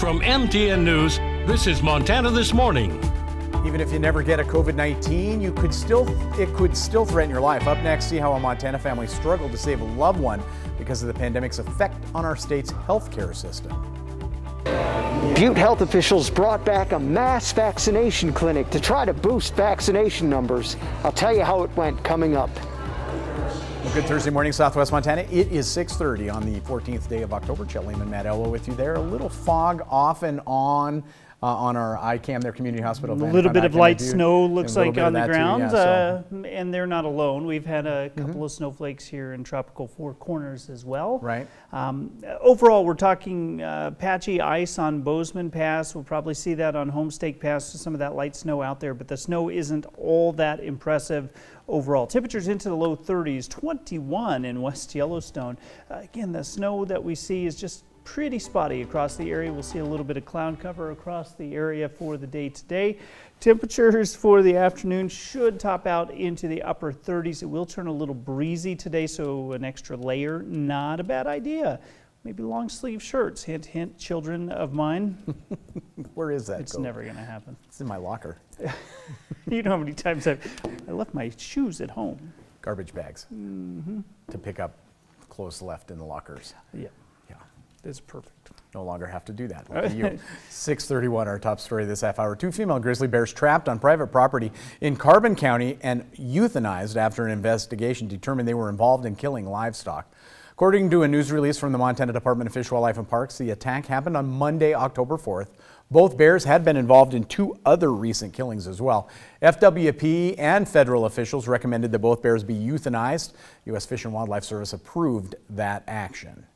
From MTN News, this is Montana This Morning. Even if you never get a COVID-19, it could still threaten your life. Up next, see how a Montana family struggled to save a loved one because of the pandemic's effect on our state's healthcare system. Butte health officials brought back a mass vaccination clinic to try to boost vaccination numbers. I'll tell you how it went coming up. Well, good Thursday morning, Southwest Montana. It is 6:30 on the 14th day of October. Chet Lehman, Matt Elwell with you there. A little fog off and on our ICAM, their community hospital. A little bit of light snow looks like on the ground, too, yeah, and they're not alone. We've had a couple of snowflakes here in Tropical Four Corners as well. Right. Overall, we're talking patchy ice on Bozeman Pass. We'll probably see that on Homestake Pass, so some of that light snow out there, but the snow isn't all that impressive overall. Temperatures into the low 30s, 21 in West Yellowstone. Again, the snow that we see is just pretty spotty across the area. We'll see a little bit of cloud cover across the area for the day today. Temperatures for the afternoon should top out into the upper 30s. It will turn a little breezy today, so an extra layer, not a bad idea. Maybe long sleeve shirts, hint, hint, children of mine. Where is that? It's never going to happen. It's in my locker. You know how many times I left my shoes at home. Garbage bags to pick up clothes left in the lockers. Yeah. Yeah. It's perfect. No longer have to do that. Look at you. 6:31, our top story this half hour. 2 female grizzly bears trapped on private property in Carbon County and euthanized after an investigation determined they were involved in killing livestock. According to a news release from the Montana Department of Fish, Wildlife and Parks, the attack happened on Monday, October 4th. Both bears had been involved in 2 other recent killings as well. FWP and federal officials recommended that both bears be euthanized. U.S. Fish and Wildlife Service approved that action.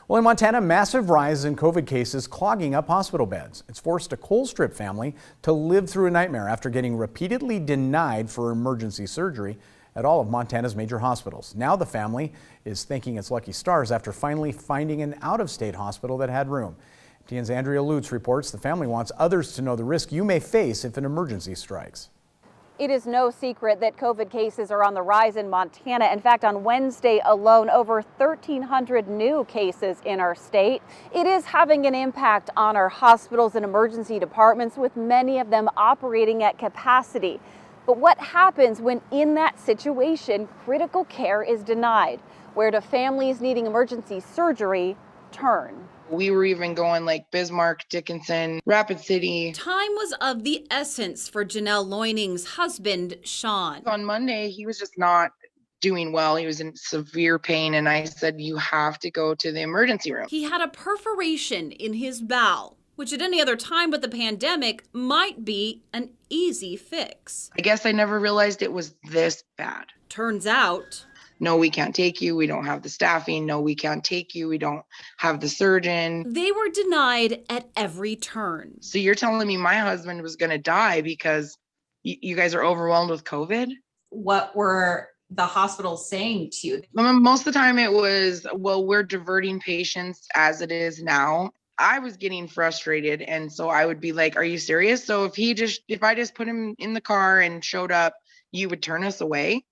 Well, in Montana, massive rise in COVID cases clogging up hospital beds. It's forced a Colstrip family to live through a nightmare after getting repeatedly denied for emergency surgery at all of Montana's major hospitals. Now the family is thanking its lucky stars after finally finding an out-of-state hospital that had room. TN's Andrea Lutz reports the family wants others to know the risk you may face if an emergency strikes. It is no secret that COVID cases are on the rise in Montana. In fact, on Wednesday alone, over 1,300 new cases in our state. It is having an impact on our hospitals and emergency departments, with many of them operating at capacity. But what happens when in that situation, critical care is denied? Where do families needing emergency surgery turn? We were even going like Bismarck, Dickinson, Rapid City. Time was of the essence for Janelle Loining's husband, Sean. On Monday, he was just not doing well. He was in severe pain, and I said, you have to go to the emergency room. He had a perforation in his bowel, which at any other time but the pandemic might be an easy fix. I guess I never realized it was this bad. Turns out, no, we can't take you. We don't have the staffing. No, we can't take you. We don't have the surgeon. They were denied at every turn. So you're telling me my husband was going to die because you guys are overwhelmed with COVID? What were the hospitals saying to you? Most of the time it was, well, we're diverting patients as it is now. I was getting frustrated, and so I would be like, are you serious? So if I just put him in the car and showed up, you would turn us away?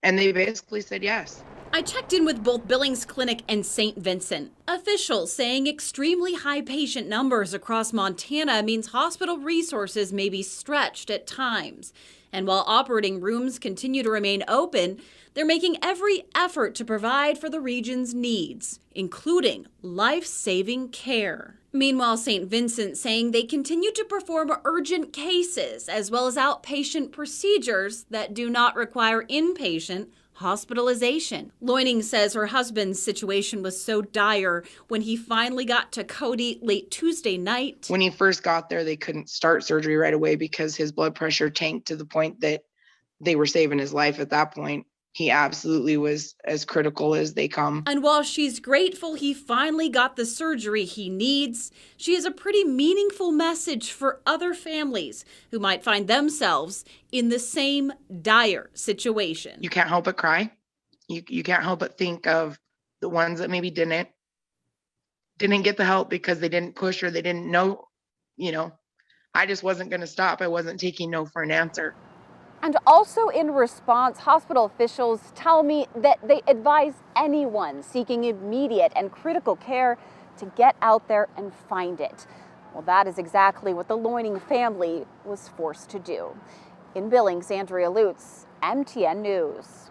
And they basically said yes. I checked in with both Billings Clinic and St. Vincent. Officials saying extremely high patient numbers across Montana means hospital resources may be stretched at times. And while operating rooms continue to remain open, they're making every effort to provide for the region's needs, including life-saving care. Meanwhile, St. Vincent saying they continue to perform urgent cases as well as outpatient procedures that do not require inpatient hospitalization. Loining says her husband's situation was so dire when he finally got to Cody late Tuesday night. When he first got there, they couldn't start surgery right away because his blood pressure tanked to the point that they were saving his life at that point. He absolutely was as critical as they come. And while she's grateful he finally got the surgery he needs, she has a pretty meaningful message for other families who might find themselves in the same dire situation. You can't help but cry. You can't help but think of the ones that maybe didn't get the help because they didn't push or they didn't know. I just wasn't going to stop. I wasn't taking no for an answer. And also in response, hospital officials tell me that they advise anyone seeking immediate and critical care to get out there and find it. Well, that is exactly what the Loining family was forced to do. In Billings, Andrea Lutz, MTN News.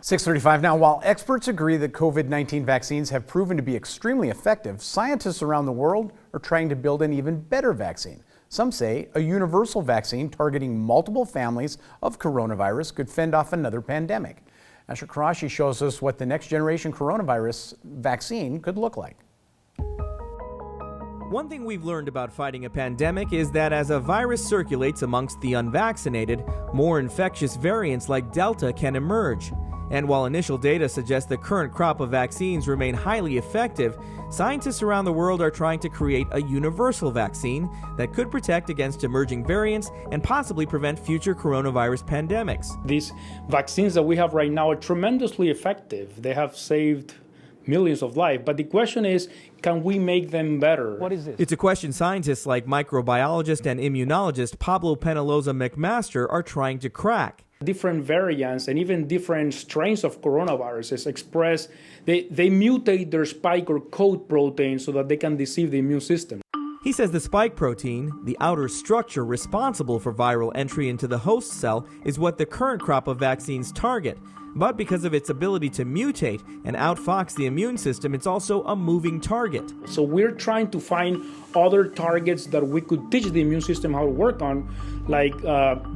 6:35 now. While experts agree that COVID-19 vaccines have proven to be extremely effective, scientists around the world are trying to build an even better vaccine. Some say a universal vaccine targeting multiple families of coronavirus could fend off another pandemic. Asher Karashi shows us what the next generation coronavirus vaccine could look like. One thing we've learned about fighting a pandemic is that as a virus circulates amongst the unvaccinated, more infectious variants like Delta can emerge. And while initial data suggests the current crop of vaccines remain highly effective, scientists around the world are trying to create a universal vaccine that could protect against emerging variants and possibly prevent future coronavirus pandemics. These vaccines that we have right now are tremendously effective. They have saved millions of lives. But the question is, can we make them better? What is this? It's a question scientists like microbiologist and immunologist Pablo Penaloza McMaster are trying to crack. Different variants and even different strains of coronaviruses express, they mutate their spike or coat protein so that they can deceive the immune system. He says the spike protein, the outer structure responsible for viral entry into the host cell, is what the current crop of vaccines target. But because of its ability to mutate and outfox the immune system, it's also a moving target. So we're trying to find other targets that we could teach the immune system how to work on, like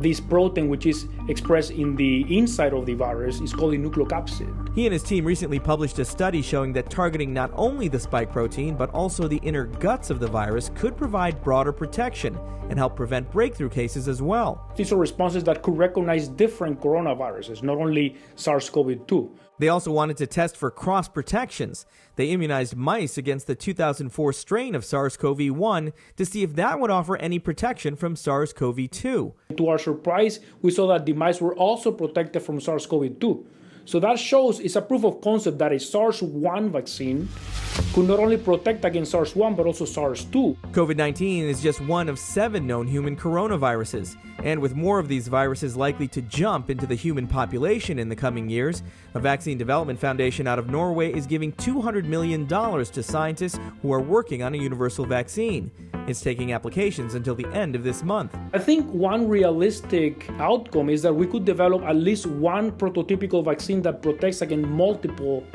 this protein which is expressed in the inside of the virus is called the nucleocapsid. He and his team recently published a study showing that targeting not only the spike protein but also the inner guts of the virus could provide broader protection and help prevent breakthrough cases as well. These are responses that could recognize different coronaviruses, not only SARS-CoV-2. They also wanted to test for cross protections. They immunized mice against the 2004 strain of SARS-CoV-1 to see if that would offer any protection from SARS-CoV-2. To our surprise, we saw that the mice were also protected from SARS-CoV-2. So that shows it's a proof of concept that a SARS-1 vaccine could not only protect against SARS-1 but also SARS-2. COVID-19 is just one of 7 known human coronaviruses. And with more of these viruses likely to jump into the human population in the coming years, a vaccine development foundation out of Norway is giving $200 million to scientists who are working on a universal vaccine. It's taking applications until the end of this month. I think one realistic outcome is that we could develop at least one prototypical vaccine that protects against multiple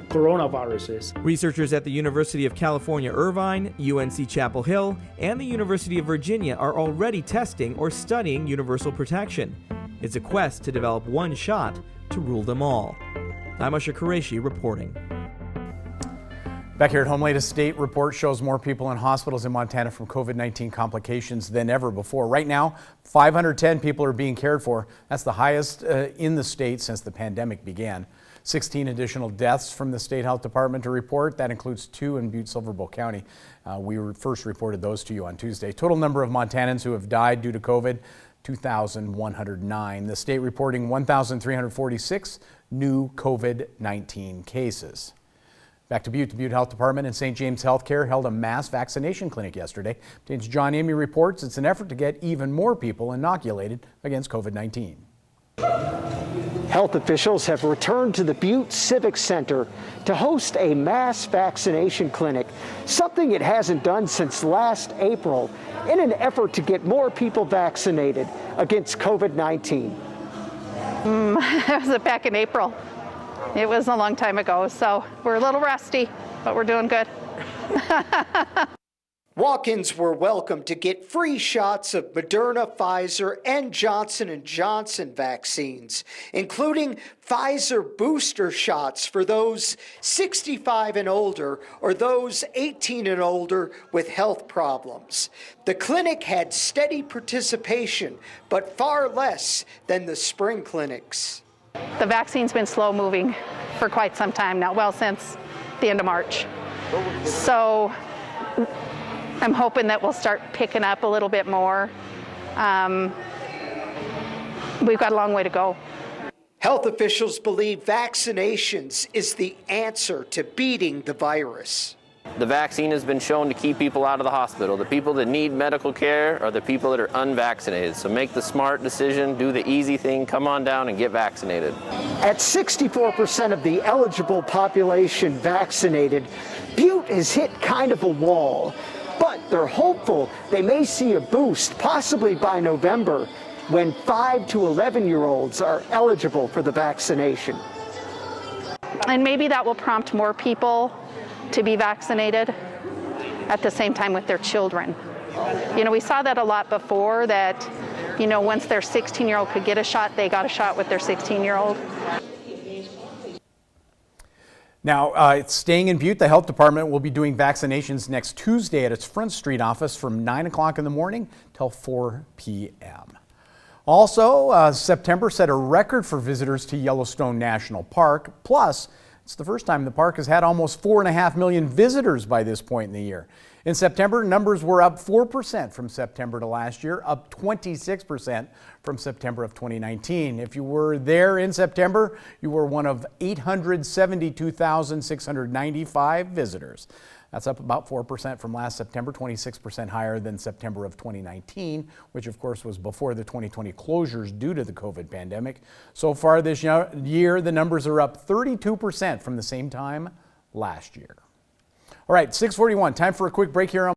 coronaviruses. Researchers at the University of California, Irvine, UNC Chapel Hill, and the University of Virginia are already testing or studying universal protection. It's a quest to develop one shot to rule them all. I'm Asher Qureshi reporting. Back here at home, latest state report shows more people in hospitals in Montana from COVID-19 complications than ever before. Right now, 510 people are being cared for. That's the highest in the state since the pandemic began. 16 additional deaths from the state health department to report. That includes 2 in Butte-Silver Bow County. We first reported those to you on Tuesday. Total number of Montanans who have died due to COVID, 2,109. The state reporting 1,346 new COVID-19 cases. Back to Butte. The Butte Health Department and St. James Healthcare held a mass vaccination clinic yesterday. Obtain's John Amy reports it's an effort to get even more people inoculated against COVID-19. Health officials have returned to the Butte Civic Center to host a mass vaccination clinic, something it hasn't done since last April, in an effort to get more people vaccinated against COVID-19. It was back in April. It was a long time ago, so we're a little rusty, but we're doing good. Walk-ins were welcome to get free shots of Moderna, Pfizer, and Johnson & Johnson vaccines, including Pfizer booster shots for those 65 and older or those 18 and older with health problems. The clinic had steady participation, but far less than the spring clinics. The vaccine's been slow moving for quite some time now, well, since the end of March. So I'm hoping that we'll start picking up a little bit more. We've got a long way to go. Health officials believe vaccinations is the answer to beating the virus. The vaccine has been shown to keep people out of the hospital. The people that need medical care are the people that are unvaccinated. So make the smart decision, do the easy thing, come on down and get vaccinated. At 64% of the eligible population vaccinated, Butte has hit kind of a wall. But they're hopeful they may see a boost, possibly by November, when 5 to 11-year-olds are eligible for the vaccination. And maybe that will prompt more people to be vaccinated at the same time with their children. You know, we saw that a lot before, that, you know, once their 16-year-old could get a shot, they got a shot with their 16-year-old. Now, staying in Butte, the health department will be doing vaccinations next Tuesday at its Front Street office from 9 o'clock in the morning till 4 p.m. Also, September set a record for visitors to Yellowstone National Park. Plus, it's the first time the park has had almost 4.5 million visitors by this point in the year. In September, numbers were up 4% from September to last year, up 26% from September of 2019. If you were there in September, you were one of 872,695 visitors. That's up about 4% from last September, 26% higher than September of 2019, which of course was before the 2020 closures due to the COVID pandemic. So far this year, the numbers are up 32% from the same time last year. All right, 6:41, time for a quick break here on